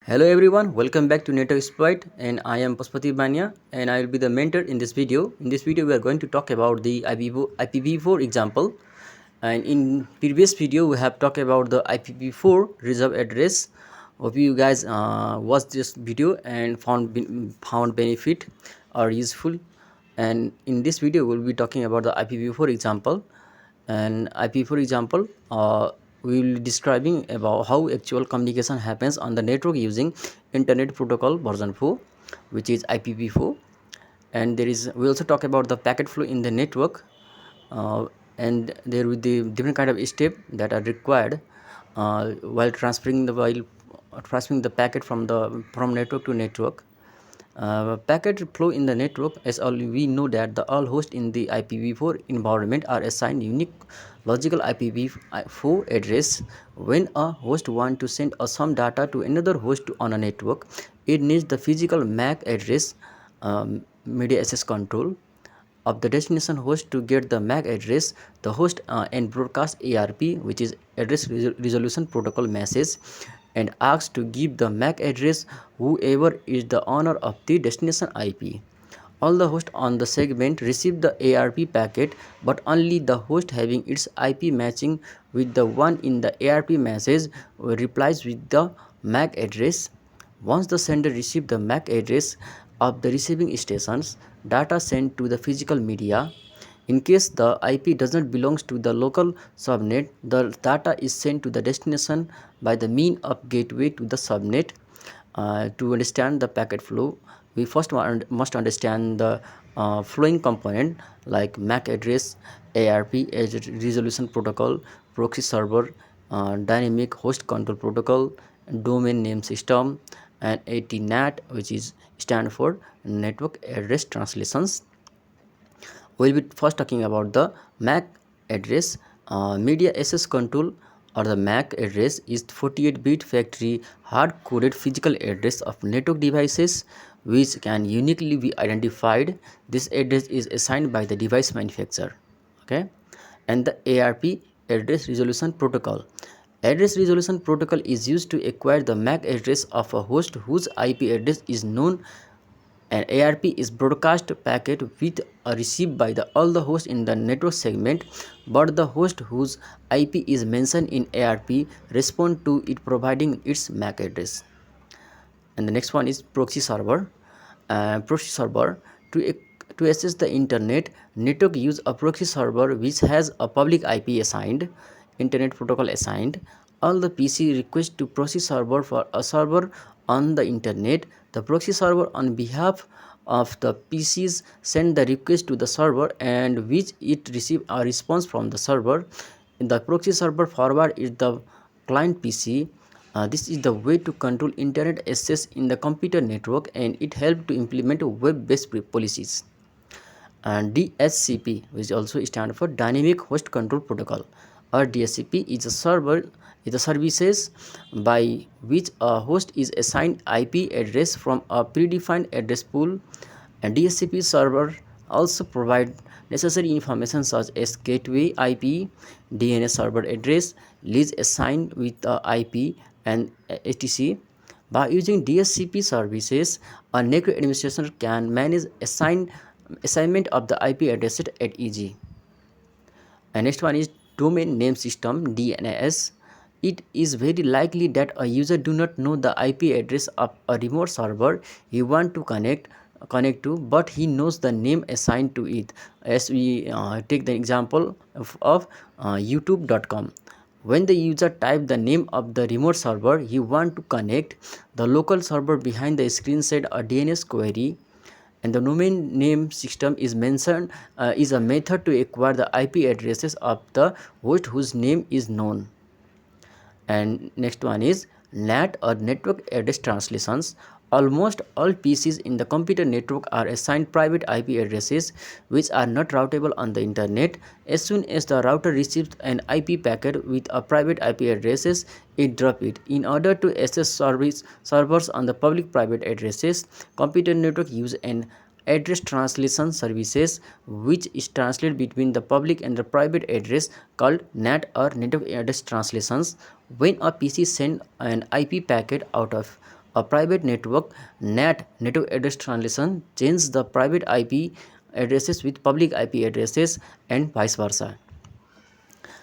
Hello everyone, welcome back to Network Exploit, and I am Paspati Bania and I will be the mentor in this video. In this video we are going to talk about the IPv4 example, and in previous video we have talked about the IPv4 reserve address. Hope you guys watched this video and found benefit or useful. And in this video we'll be talking about the IPv4 example. And IPv4 example, we will be describing about how actual communication happens on the network using internet protocol version 4, which is IPv4. And we also talk about the packet flow in the network, and there will be different kind of steps that are required while transferring the packet from network to network. Packet flow in the network, as all we know that all hosts in the IPv4 environment are assigned unique logical IPv4 address. When a host wants to send some data to another host on a network, it needs the physical MAC address, media access control, of the destination host. To get the MAC address, the host and broadcast ARP, which is address resolution protocol message, and asks to give the MAC address whoever is the owner of the destination IP. All the hosts on the segment receive the ARP packet, but only the host having its IP matching with the one in the ARP message replies with the MAC address. Once the sender receives the MAC address of the receiving stations, data sent to the physical media. In case the IP does not belong to the local subnet, the data is sent to the destination by the mean of gateway to the subnet. To understand the packet flow, we first must understand the flowing component like MAC address, ARP resolution protocol, proxy server, dynamic host control protocol, domain name system, and NAT, which is stand for network address translations. We'll be first talking about the MAC address. Media access control, or the MAC address, is 48-bit factory hard-coded physical address of network devices which can uniquely be identified. This address is assigned by the device manufacturer. Okay, and the ARP address resolution protocol. Address resolution protocol is used to acquire the MAC address of a host whose IP address is known. An ARP is broadcast packet with a received by all the hosts in the network segment, but the host whose IP is mentioned in ARP respond to it providing its MAC address. And the next one is proxy server. Proxy server, to access the internet, network use a proxy server which has a public IP assigned, internet protocol assigned. All the PC request to proxy server for a server on the internet. The proxy server on behalf of the PCs send the request to the server, and which it receive a response from the server. The proxy server forward is the client PC. This is the way to control internet access in the computer network, and it helps to implement web-based policies. And DHCP, which also stands for Dynamic Host Control Protocol, or DHCP, is a services by which a host is assigned IP address from a predefined address pool. And DHCP server also provide necessary information such as gateway IP, DNS server address, lease assigned with IP, and etc. By using DHCP services, a network administrator can manage assignment of the IP address at easy. And next one is domain name system, DNS. It is very likely that a user do not know the IP address of a remote server he want to connect to, but he knows the name assigned to it. As we take the example of youtube.com. When the user type the name of the remote server he want to connect, the local server behind the screen said a DNS query. And the domain name system is mentioned is a method to acquire the IP addresses of the host whose name is known. And next one is NAT, or network address translations. Almost all PCs in the computer network are assigned private IP addresses which are not routable on the internet. As soon as the router receives an IP packet with a private IP addresses, it drops it. In order to access servers on the public private addresses, computer network use an address translation services which is translated between the public and the private address, called NAT, or network address translations. When a PC sends an IP packet out of A private network NAT, network address translation, changes the private IP addresses with public IP addresses and vice versa.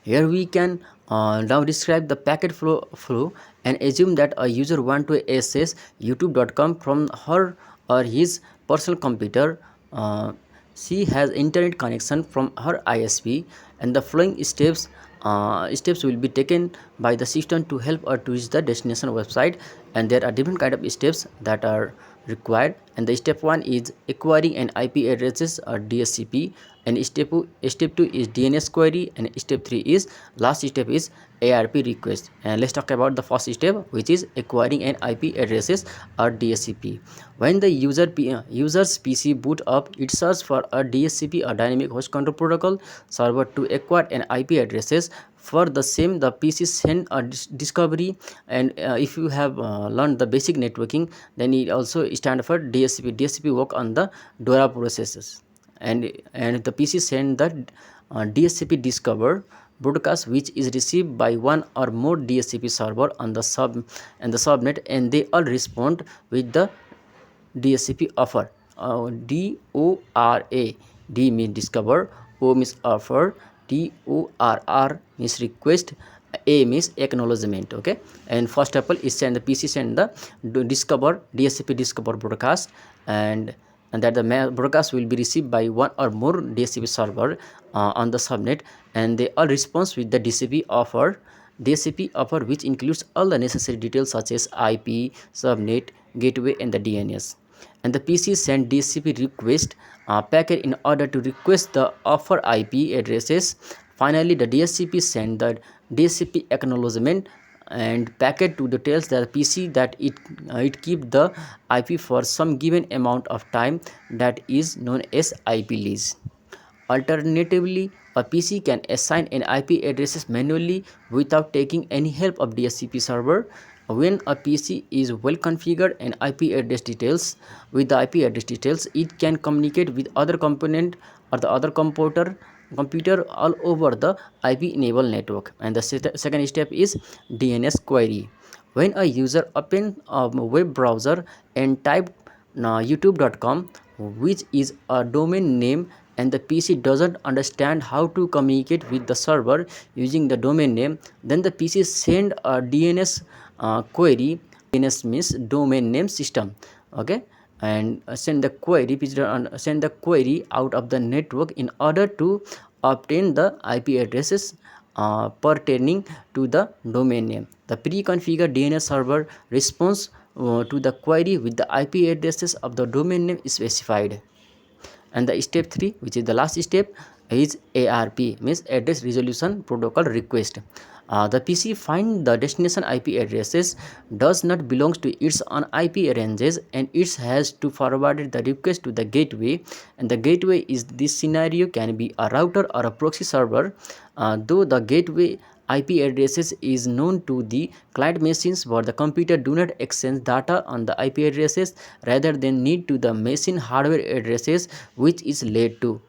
Here we can now describe the packet flow and assume that a user want to access youtube.com from her or his personal computer. She has internet connection from her ISP, and the following steps will be taken by the system to help her to reach the destination website. And there are different kind of steps that are required, and the step 1 is acquiring an IP addresses or DHCP, and step 2 is DNS query, and step 3 is last step is ARP request. And let's talk about the first step, which is acquiring an IP addresses or DHCP. When the user's PC boot up, it searches for a DHCP or dynamic host control protocol server to acquire an IP addresses. For the same, the PC send a discovery, and if you have learned the basic networking, then it also stand for DHCP. DHCP work on the DORA processes, and the PC send the DHCP discover broadcast, which is received by one or more DHCP server on the subnet, and they all respond with the DHCP offer. DORA. D means discover, O means offer, DORR means request, A means acknowledgement. Okay, and first of all is send the PC send the discover DHCP discover broadcast, and that the broadcast will be received by one or more DHCP server on the subnet, and they all respond with the DHCP offer, which includes all the necessary details such as IP, subnet, gateway, and the DNS. And the PC send DHCP request packet in order to request the offer IP addresses. Finally, the DHCP send the DHCP acknowledgement and packet to tells the PC that it keep the IP for some given amount of time, that is known as IP lease. Alternatively, a PC can assign an IP addresses manually without taking any help of DHCP server. When a PC is well configured and IP address details, with the IP address details, it can communicate with other component or the other computer all over the IP enabled network. And the second step is DNS query. When a user opens a web browser and type youtube.com, which is a domain name, and the PC doesn't understand how to communicate with the server using the domain name, then the PC send a DNS query. DNS means domain name system. Okay, and send the query out of the network in order to obtain the IP addresses pertaining to the domain name. The pre-configured DNS server responds to the query with the IP addresses of the domain name specified. And the step 3, which is the last step, is ARP, means address resolution protocol request. The PC find the destination IP addresses does not belongs to its own IP ranges, and it has to forward the request to the gateway, and the gateway is this scenario can be a router or a proxy server. Though the gateway IP addresses is known to the client machines, but the computer do not exchange data on the IP addresses, rather than need to the machine hardware addresses, which is laid to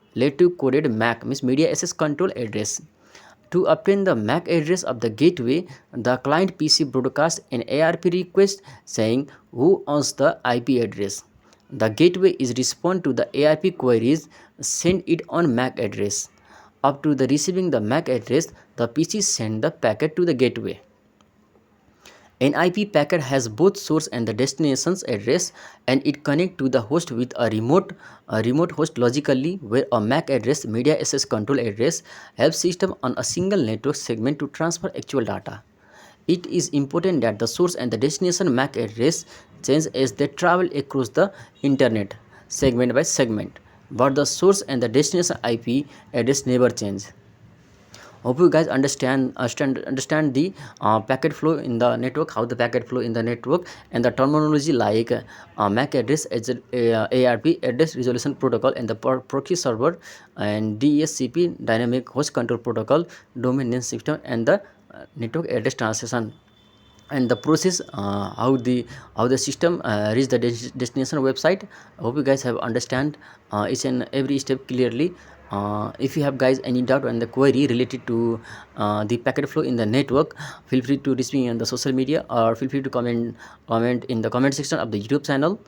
coded MAC, means media access control address. To obtain the MAC address of the gateway, the client PC broadcasts an ARP request saying who owns the IP address. The gateway is respond to the ARP queries, send it on MAC address. Up to the receiving the MAC address, the PC send the packet to the gateway. An IP packet has both source and the destination's address, and it connects to the host with a remote host logically, where a MAC address, media access control address, helps system on a single network segment to transfer actual data. It is important that the source and the destination MAC address change as they travel across the internet segment by segment, but the source and the destination IP address never change. Hope you guys understand the packet flow in the network, how the packet flow in the network, and the terminology like MAC address, ARP address resolution protocol, and the proxy server, and DHCP dynamic host control protocol, domain name system, and the network address translation, and the process how the system reach the destination website. I hope you guys have understand each and every step clearly. If you have guys any doubt on the query related to the packet flow in the network, feel free to reach me on the social media, or feel free to comment in the comment section of the YouTube channel,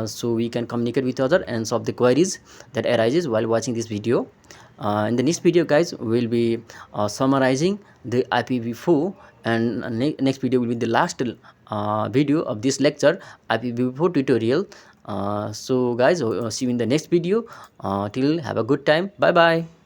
so we can communicate with other and solve the queries that arises while watching this video. In the next video guys, we'll be summarizing the IPv4, and next video will be the last video of this lecture, IPv4 tutorial. So guys, see you in the next video. Till have a good time. Bye bye.